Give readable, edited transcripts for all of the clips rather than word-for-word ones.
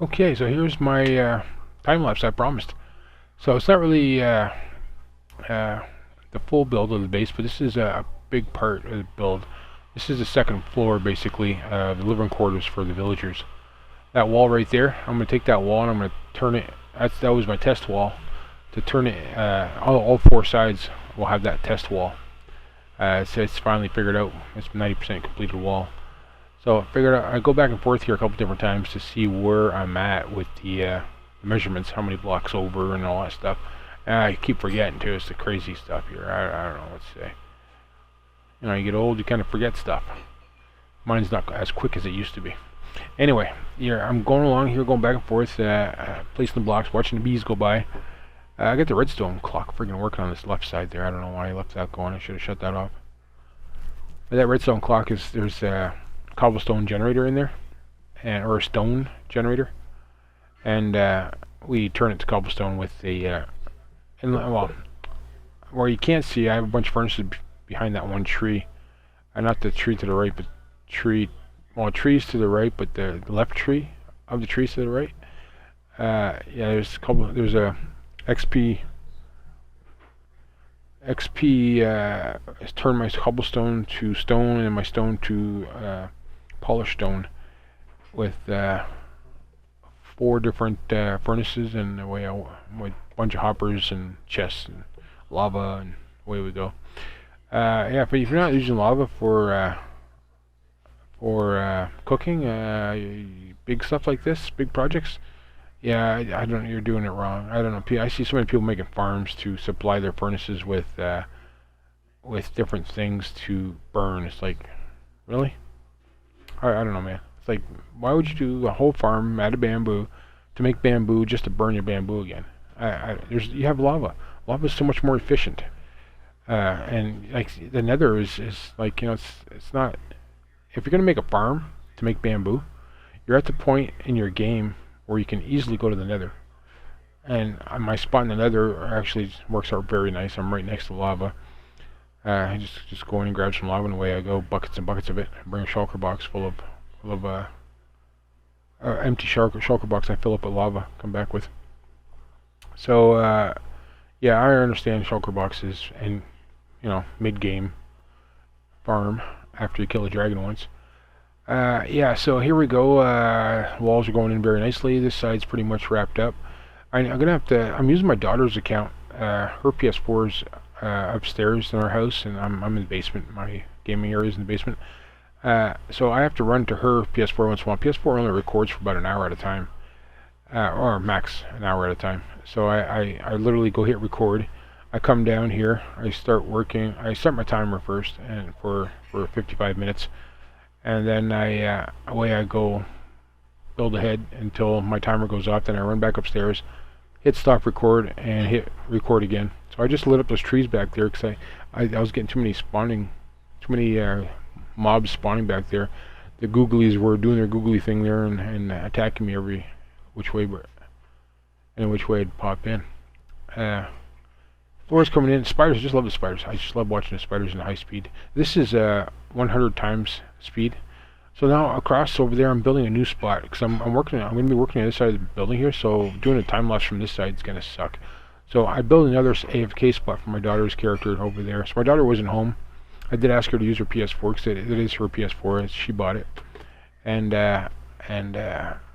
Okay, so here's my time lapse I promised. So it's not really uh, the full build of the base, but this is a big part of the build. This is the second floor, basically, the living quarters for the villagers. That wall right there, I'm going to take that wall and I'm going to turn it. That was my test wall. To turn it, all four sides will have that test wall. So it's finally figured out. It's 90% completed wall. So I figured out, I go back and forth here a couple different times to see where I'm at with the measurements, how many blocks over and all that stuff. And I keep forgetting too. It's the crazy stuff here. I don't know what to say. You know, you get old, you kind of forget stuff. Mine's not as quick as it used to be. Anyway, here I'm going along here, going back and forth, placing the blocks, watching the bees go by. I got the redstone clock friggin' working on this left side there. I don't know why I left that going. I should have shut that off. But that redstone clock is, there's a cobblestone generator in there, or a stone generator, and we turn it to cobblestone with the well, where you can't see, I have a bunch of furnaces behind that one tree. Not the tree to the right, but trees to the right, but the left tree of the trees to the right. Yeah, there's a XP has turned my cobblestone to stone and my stone to polished stone with 4 different furnaces and away with a bunch of hoppers and chests and lava, and away we go. Yeah, but if you're not using lava for cooking, big stuff like this, big projects, yeah, I don't. You're doing it wrong. I don't know. I see so many people making farms to supply their furnaces with different things to burn. It's like, really? I don't know, man. It's like, why would you do a whole farm out of bamboo to make bamboo just to burn your bamboo again? You have lava. Lava is so much more efficient. And like the Nether is like, it's not. If you're gonna make a farm to make bamboo, you're at the point in your game where you can easily go to the Nether. And my spot in the Nether actually works out very nice. I'm right next to lava. I just go in and grab some lava, and away I go, buckets and buckets of it. I bring a shulker box full of empty shulker box I fill up with lava. Come back with. So yeah, I understand shulker boxes and mid game farm after you kill a dragon once. Yeah, so here we go. Walls are going in very nicely. This side's pretty much wrapped up. I'm gonna have to. I'm using my daughter's account. Her PS4's upstairs in our house, and I'm in the basement. My gaming area is in the basement. So I have to run to her PS4 once in a while. PS4 only records for about an hour at a time, or max an hour at a time. So I literally go hit record. I come down here. I start working. I start my timer first, and for 55 minutes. And then away I go, build ahead until my timer goes off. Then I run back upstairs, hit stop record, and hit record again. So I just lit up those trees back there because I was getting too many mobs spawning back there. The googlies were doing their googly thing there and attacking me every which way, I'd pop in. Floors coming in. Spiders, I just love the spiders. I just love watching the spiders in high speed. This is 100 times speed. So now across over there, I'm building a new spot because I'm going to be working on the other side of the building here. So doing a time lapse from this side is going to suck. So I built another AFK spot for my daughter's character over there. So my daughter wasn't home. I did ask her to use her PS4 because it is her PS4. She bought it, and 100%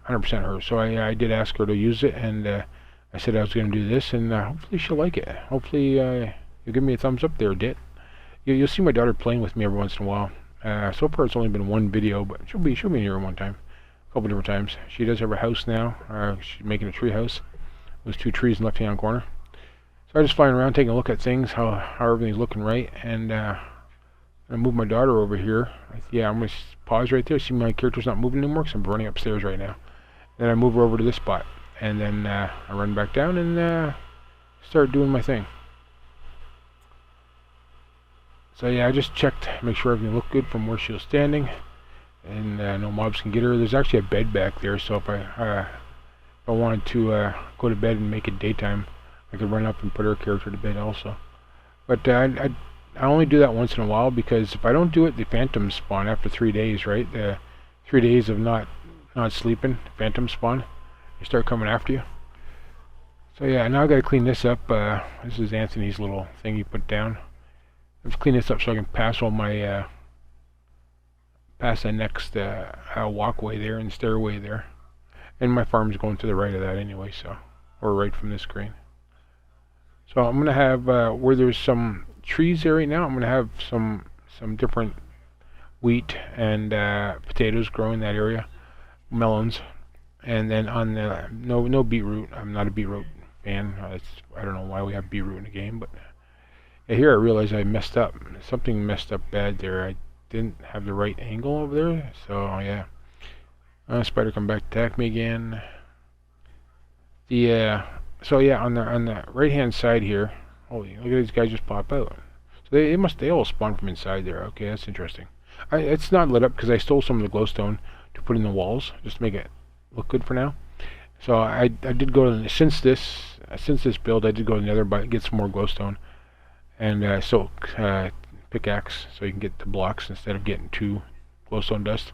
her. So I did ask her to use it, and I said I was going to do this, and hopefully she'll like it. Hopefully you'll give me a thumbs up there, Dit. You'll see my daughter playing with me every once in a while. So far it's only been one video, but she'll be in here one time, a couple different times. She does have a house now. She's making a tree house. There's 2 trees in the left-hand corner. So I'm just flying around taking a look at things, how everything's looking right, and I move my daughter over here. Yeah, I'm going to pause right there. See, my character's not moving anymore because I'm running upstairs right now. Then I move her over to this spot, and then I run back down and start doing my thing. So yeah, I just checked, make sure everything looked good from where she was standing, and no mobs can get her. There's actually a bed back there, so if I wanted to go to bed and make it daytime, I could run up and put her character to bed also. But I only do that once in a while because if I don't do it, the phantoms spawn after 3 days, right? The 3 days of not sleeping, phantoms spawn. they start coming after you. So yeah, now I gotta clean this up. This is Anthony's little thing he put down. Let's clean this up so I can pass all my past the next walkway there and stairway there. And my farm's going to the right of that anyway, so, or right from this screen. So I'm gonna have where there's some trees there right now. I'm gonna have some different wheat and potatoes growing in that area, melons, and then on the no beetroot. I'm not a beetroot fan. I don't know why we have beetroot in the game, but yeah, here I realize I messed up. Something messed up bad there. I didn't have the right angle over there, so yeah. Spider come back to attack me again. So yeah, on the right hand side here. Holy, look at these guys just pop out. So they all spawn from inside there. Okay, that's interesting. It's not lit up because I stole some of the glowstone to put in the walls just to make it look good for now. So I did go to since this build I did go to the nether but get some more glowstone and silk pickaxe so you can get the blocks instead of getting 2 glowstone dust.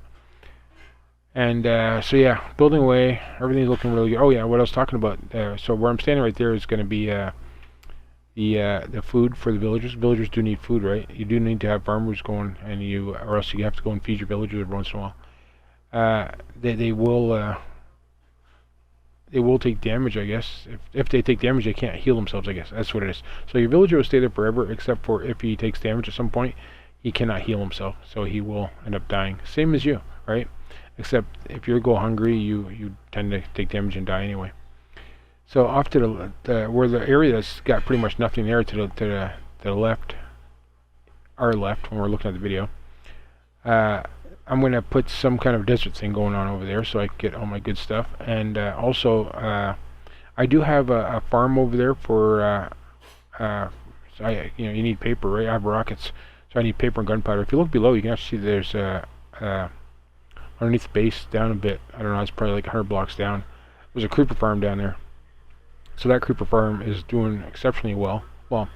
And so yeah, building away, everything's looking really good. Oh yeah, what I was talking about. So where I'm standing right there is going to be the food for the villagers. Villagers do need food, right? You do need to have farmers going, and or else you have to go and feed your villagers every once in a while. They will take damage, I guess. If they take damage, they can't heal themselves, I guess. That's what it is. So your villager will stay there forever, except for if he takes damage at some point, he cannot heal himself, so he will end up dying. Same as you, right? Except if you go hungry, you tend to take damage and die anyway. So off to the where the area that's got pretty much nothing there to the left, our left when we're looking at the video. I'm going to put some kind of desert thing going on over there so I can get all my good stuff. And also, I do have a farm over there for, so you need paper, right? I have rockets, so I need paper and gunpowder. If you look below, you can actually see there's underneath the base down a bit. I don't know, it's probably like 100 blocks down. There's a creeper farm down there. So that creeper farm is doing exceptionally well. Well,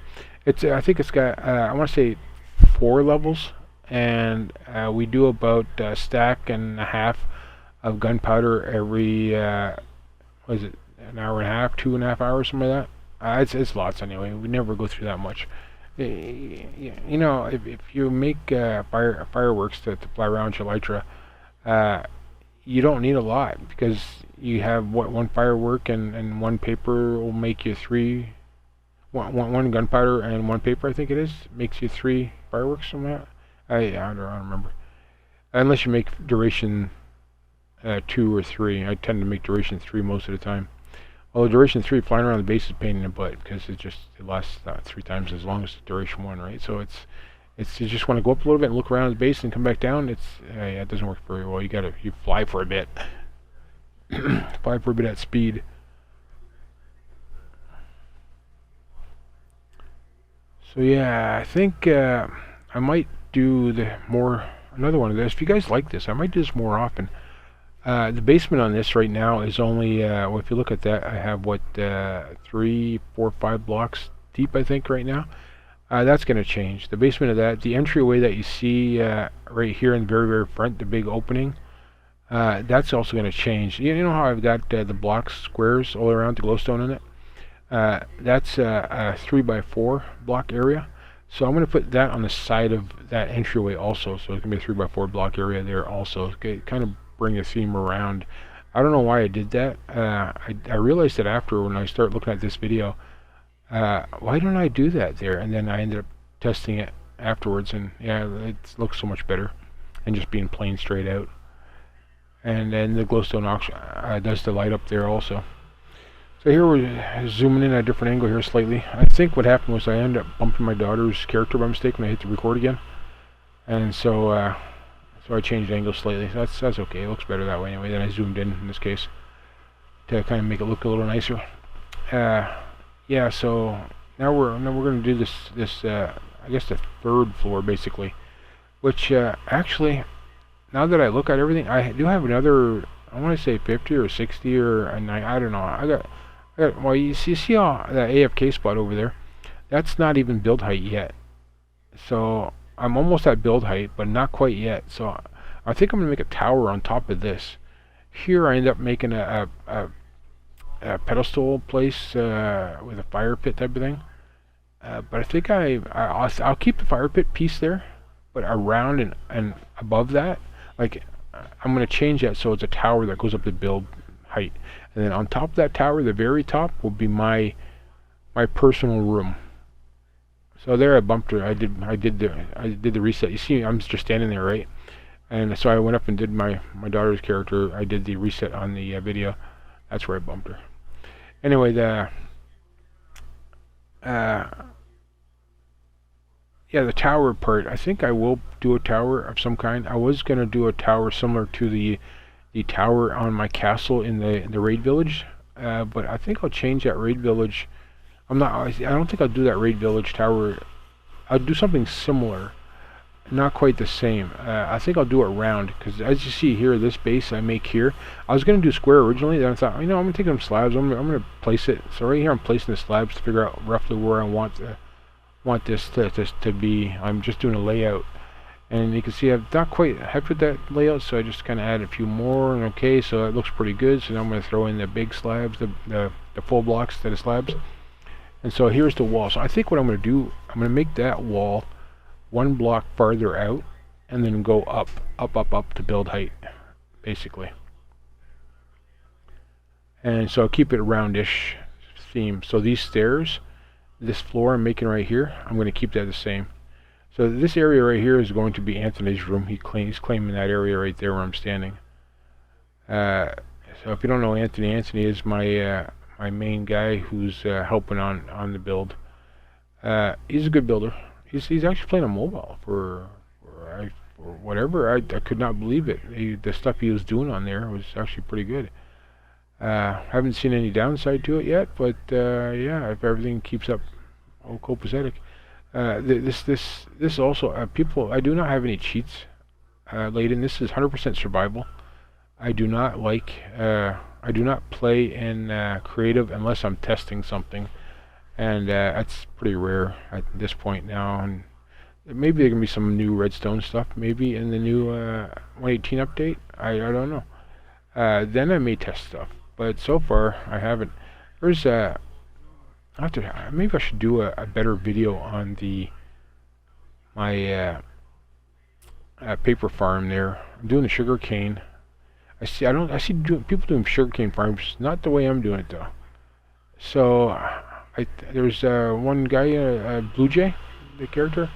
I think it's got, I want to say 4 levels. And we do about a stack and a half of gunpowder every what is it, an hour and a half, 2.5 hours, something like that. It's lots anyway. We never go through that much. You know, if you make fireworks to fly around Elytra, you don't need a lot because you have one firework and 1 paper will make you 3. One gunpowder and 1 paper, I think it is, makes you 3 fireworks, something like that. I don't remember. Unless you make duration 2 or 3. I tend to make duration 3 most of the time. Although duration 3 flying around the base is a pain in the butt because it lasts 3 times as long as duration 1, right? So it's you just want to go up a little bit and look around the base and come back down. Yeah, it doesn't work very well. You fly for a bit. Fly for a bit at speed. So yeah, I think I might do another one of this. If you guys like this, I might do this more often. The basement on this right now is only well, if you look at that, I have 3, 4, 5 blocks deep, I think, right now. That's going to change. The basement of that, the entryway that you see right here in the very, very front, the big opening, that's also going to change. You know how I've got the block squares all around the glowstone in it? That's a 3x4 block area. So I'm going to put that on the side of that entryway also. So it's going to be a 3x4 block area there also. Okay, kind of bring the theme around. I don't know why I did that. I realized that after when I started looking at this video. Why don't I do that there? And then I ended up testing it afterwards. And yeah, it looks so much better. And just being plain straight out. And then the glowstone does the light up there also. So here we're zooming in at a different angle here slightly. I think what happened was I ended up bumping my daughter's character by mistake when I hit the record again. And so I changed the angle slightly. So that's okay. It looks better that way anyway. Then I zoomed in this case to kind of make it look a little nicer. Yeah, so now we're going to do this I guess the 3rd floor basically, which actually now that I look at everything, I do have another, I want to say 50 or 60 or a 9, I don't know. I got well, you see all that AFK spot over there? That's not even build height yet. So I'm almost at build height, but not quite yet. So I think I'm going to make a tower on top of this. Here I end up making a pedestal place with a fire pit type of thing. But I think I'll keep the fire pit piece there, but around and above that, like I'm gonna change that so it's a tower that goes up to build height, and then on top of that tower, the very top will be my personal room. So there I bumped her. I did the reset. You see, I'm just standing there, right? And so I went up and did my daughter's character. I did the reset on the video. That's where I bumped her. Anyway, the tower part. I think I will do a tower of some kind. I was gonna do a tower similar to the tower on my castle in the raid village, but I think I'll change that raid village. I don't think I'll do that raid village tower. I'll do something similar, not quite the same. I think I'll do it round, because as you see here, this base I make here, I was going to do square originally, then I thought, I'm going to take them slabs, I'm going to place it. So right here I'm placing the slabs to figure out roughly where I want this to be. I'm just doing a layout. And you can see I've not quite happy with that layout, so I just kind of add a few more, and okay, so it looks pretty good. So now I'm going to throw in the big slabs, the full blocks instead of slabs. And so here's the wall. So I think what I'm going to do, I'm going to make that wall one block farther out, and then go up to build height, basically. And so I'll keep it roundish theme. So these stairs, this floor I'm making right here, I'm going to keep that the same. So this area right here is going to be Anthony's room. He's claiming that area right there where I'm standing. So if you don't know Anthony, Anthony is my main guy who's helping on the build. He's a good builder. He's actually playing a mobile for whatever. I could not believe it. The stuff he was doing on there was actually pretty good. Haven't seen any downside to it yet, but yeah, if everything keeps up copacetic. This also people. I do not have any cheats laid in. This is 100% survival. I do not play in creative unless I'm testing something, and that's pretty rare at this point now. And maybe there can be some new Redstone stuff, maybe in the new 118 update. I don't know. Then I may test stuff, but so far I haven't. There's maybe I should do a better video on my paper farm there. I'm doing the sugar cane. I see people doing sugarcane farms, not the way I'm doing it though. So there's one guy, Blue Jay, the character,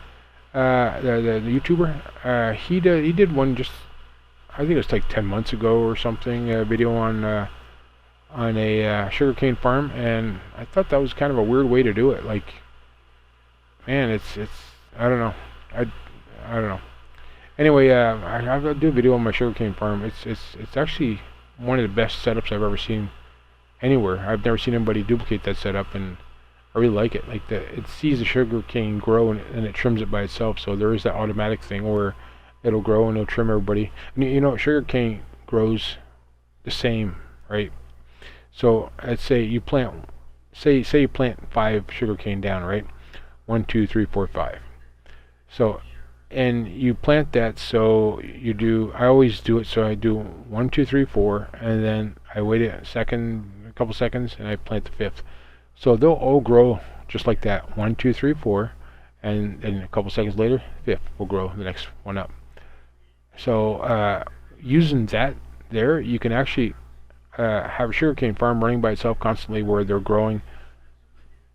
the YouTuber. He did one just, I think it was like 10 months ago or something, a video on a sugarcane farm, and I thought that was kind of a weird way to do it. Like, man, it's I don't know, I don't know. Anyway, I'll do a video on my sugarcane farm. It's actually one of the best setups I've ever seen anywhere. I've never seen anybody duplicate that setup, and I really like it. Like it sees the sugarcane grow and it trims it by itself. So there is that automatic thing where it'll grow and it'll trim everybody. And you know, sugarcane grows the same, right? So let's say you plant, say you plant 5 sugarcane down, right? 1, 2, 3, 4, 5. So, and you plant that, so you do, I always do it, so I do 1, 2, 3, 4, and then I wait a couple seconds, and I plant the 5th. So they'll all grow just like that, 1, 2, 3, 4, and then a couple seconds later, 5th will grow the next one up. So using that there, you can actually have a sugarcane farm running by itself constantly, where they're growing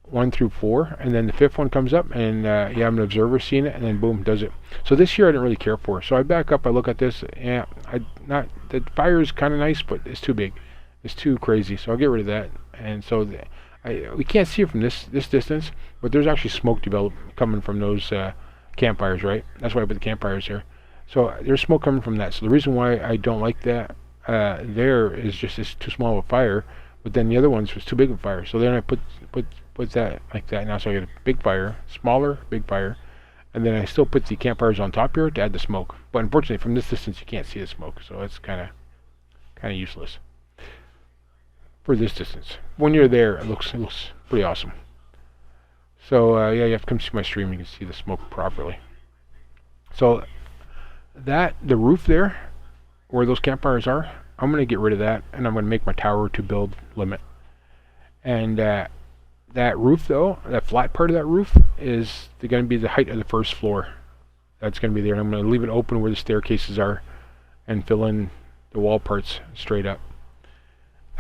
1 through 4, and then the 5th one comes up, and you have an observer seeing it, and then boom, does it. So this year I didn't really care for. So I back up, I look at this, yeah, the fire is kind of nice, but it's too big, it's too crazy. So I'll get rid of that. And so we can't see it from this distance, but there's actually smoke coming from those campfires, right? That's why I put the campfires here. So there's smoke coming from that. So the reason why I don't like that there is just it's too small of a fire, but then the other ones was too big of a fire. So then I put that like that now, so I get a big fire, smaller, big fire, and then I still put the campfires on top here to add the smoke. But unfortunately, from this distance, you can't see the smoke, so it's kind of useless for this distance. When you're there, it looks pretty awesome. So yeah, you have to come see my stream. You can see the smoke properly. So the roof there, where those campfires are, I'm going to get rid of that, and I'm going to make my tower to build limit. And that roof, though, that flat part of that roof, is going to be the height of the first floor. That's going to be there. And I'm going to leave it open where the staircases are and fill in the wall parts straight up.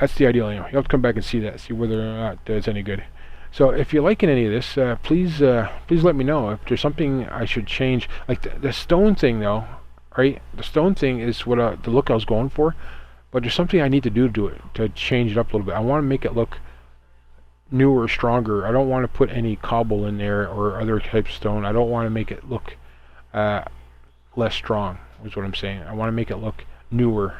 That's the ideal. You'll have to come back and see that, see whether or not it's any good. So if you're liking any of this, please let me know if there's something I should change. Like the stone thing, though, right? The stone thing is what the look I was going for, but there's something I need to do to it, to change it up a little bit. I want to make it look newer, stronger. I don't want to put any cobble in there or other types of stone. I don't want to make it look less strong, is what I'm saying. I want to make it look newer.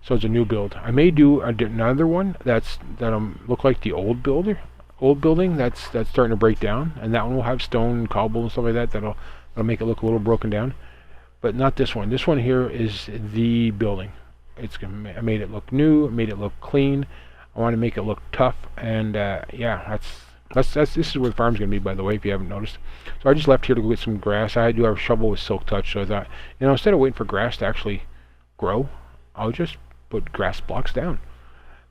So it's a new build. I may do another one that'll look like the old building that's starting to break down, and that one will have stone and cobble and stuff like that. That'll make it look a little broken down, but not this one. This one here is the building. I made it look new. I made it look clean. I want to make it look tough, and yeah, this is where the farm's gonna be, by the way, if you haven't noticed. So I just left here to go get some grass. I do have a shovel with silk touch, so I thought, instead of waiting for grass to actually grow, I'll just put grass blocks down,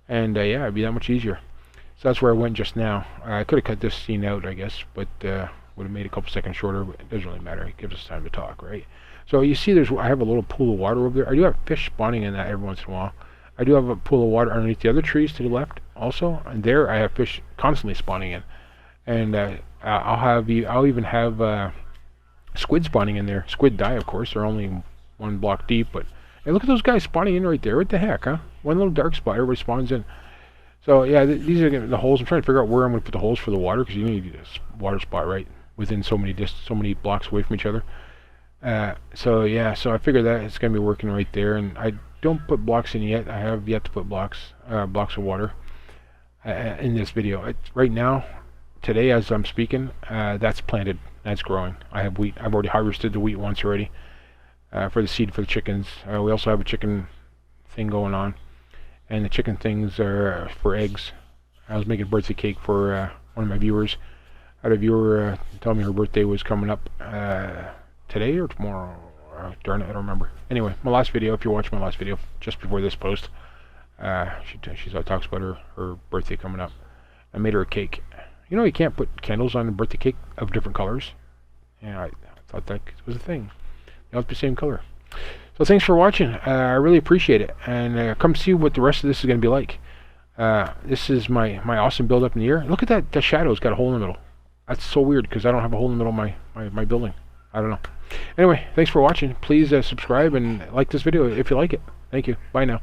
and yeah, it'd be that much easier. So that's where I went just now. I could have cut this scene out, I guess, but would have made a couple seconds shorter, but it doesn't really matter. It gives us time to talk, right? So you see I have a little pool of water over there. I do have fish spawning in that every once in a while. I do have a pool of water underneath the other trees to the left also, and there I have fish constantly spawning in. And I'll even have squid spawning in there. Squid die, of course. They're only 1 block deep, but hey, look at those guys spawning in right there. What the heck, huh? One little dark spot, everybody spawns in. So yeah, these are the holes. I'm trying to figure out where I'm going to put the holes for the water, because you need a water spot right within so many blocks away from each other. So yeah, so I figured that it's going to be working right there, and I don't put blocks in yet. I have yet to put blocks of water in this video. Right now, today as I'm speaking, that's planted, that's growing. I have wheat. I've already harvested the wheat once already for the seed for the chickens. We also have a chicken thing going on, and the chicken things are for eggs. I was making a birthday cake for one of my viewers. I had a viewer tell me her birthday was coming up today or tomorrow. Darn it, I don't remember. Anyway, my last video, if you're watching my last video, just before this post, she talks about her birthday coming up. I made her a cake. You can't put candles on a birthday cake of different colors. Yeah, I thought that was a thing. They all have to be the same color. So thanks for watching. I really appreciate it. And come see what the rest of this is going to be like. This is my awesome build up in the air. Look at that. The shadow's got a hole in the middle. That's so weird, because I don't have a hole in the middle of my building. I don't know. Anyway, thanks for watching. Please subscribe and like this video if you like it. Thank you. Bye now.